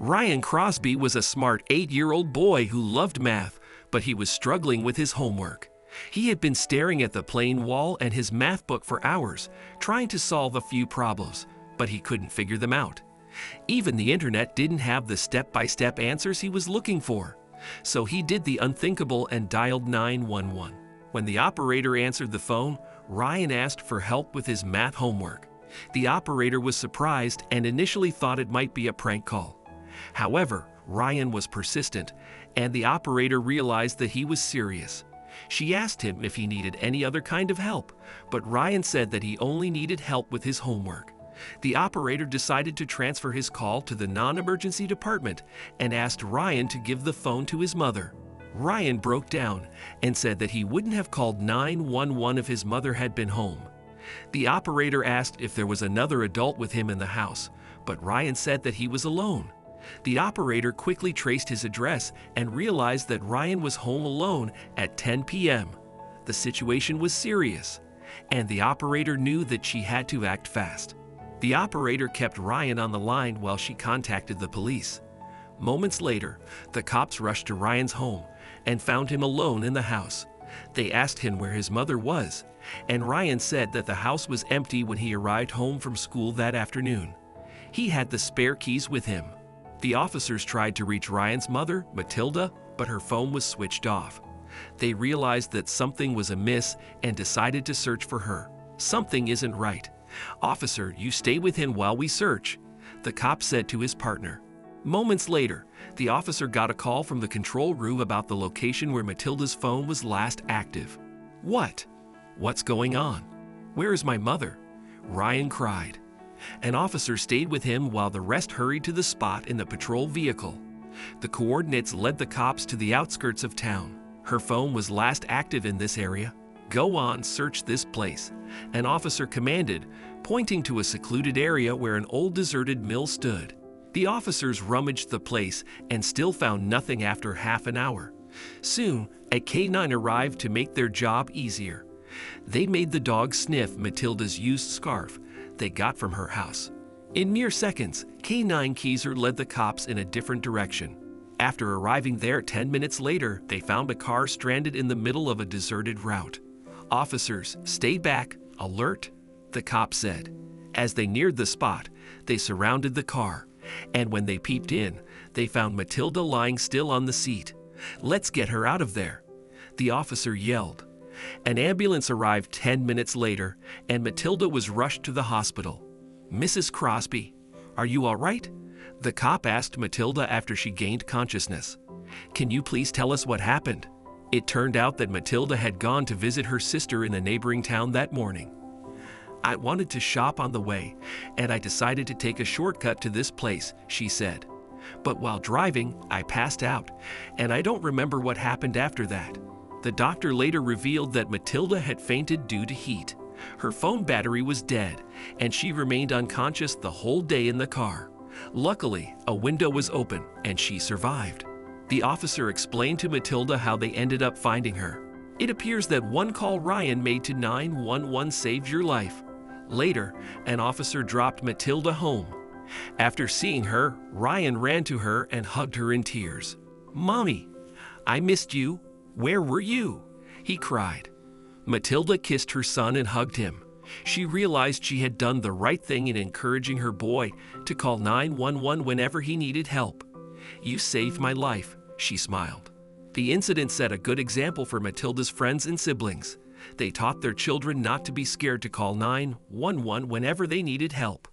Ryan Crosby was a smart 8-year-old boy who loved math, but he was struggling with his homework. He had been staring at the plain wall and his math book for hours, trying to solve a few problems, but he couldn't figure them out. Even the internet didn't have the step-by-step answers he was looking for. So he did the unthinkable and dialed 911. When the operator answered the phone, Ryan asked for help with his math homework. The operator was surprised and initially thought it might be a prank call. However, Ryan was persistent, and the operator realized that he was serious. She asked him if he needed any other kind of help, but Ryan said that he only needed help with his homework. The operator decided to transfer his call to the non-emergency department and asked Ryan to give the phone to his mother. Ryan broke down and said that he wouldn't have called 911 if his mother had been home. The operator asked if there was another adult with him in the house, but Ryan said that he was alone. The operator quickly traced his address and realized that Ryan was home alone at 10 p.m. The situation was serious, and the operator knew that she had to act fast. The operator kept Ryan on the line while she contacted the police. Moments later, the cops rushed to Ryan's home and found him alone in the house. They asked him where his mother was, and Ryan said that the house was empty when he arrived home from school that afternoon. He had the spare keys with him. The officers tried to reach Ryan's mother, Matilda, but her phone was switched off. They realized that something was amiss and decided to search for her. Something isn't right. "Officer, you stay with him while we search," the cop said to his partner. Moments later, the officer got a call from the control room about the location where Matilda's phone was last active. What's going on? Where is my mother?" Ryan cried. An officer stayed with him while the rest hurried to the spot in the patrol vehicle. The coordinates led the cops to the outskirts of town. "Her phone was last active in this area. Go on, search this place," an officer commanded, pointing to a secluded area where an old deserted mill stood. The officers rummaged the place and still found nothing after half an hour. Soon, a K9 arrived to make their job easier. They made the dog sniff Matilda's used scarf they got from her house. In mere seconds, K9 Keyser led the cops in a different direction. After arriving there 10 minutes later, they found a car stranded in the middle of a deserted route. "Officers, stay back, alert," the cop said. As they neared the spot, they surrounded the car, and when they peeped in, they found Matilda lying still on the seat. "Let's get her out of there," the officer yelled. An ambulance arrived 10 minutes later, and Matilda was rushed to the hospital. "Mrs. Crosby, are you all right?" the cop asked Matilda after she gained consciousness. "Can you please tell us what happened?" It turned out that Matilda had gone to visit her sister in a neighboring town that morning. "I wanted to shop on the way, and I decided to take a shortcut to this place," she said. "But while driving, I passed out, and I don't remember what happened after that." The doctor later revealed that Matilda had fainted due to heat. Her phone battery was dead, and she remained unconscious the whole day in the car. Luckily, a window was open, and she survived. The officer explained to Matilda how they ended up finding her. "It appears that one call Ryan made to 911 saved your life." Later, an officer dropped Matilda home. After seeing her, Ryan ran to her and hugged her in tears. "Mommy, I missed you. Where were you?" he cried. Matilda kissed her son and hugged him. She realized she had done the right thing in encouraging her boy to call 911 whenever he needed help. "You saved my life," she smiled. The incident set a good example for Matilda's friends and siblings. They taught their children not to be scared to call 911 whenever they needed help.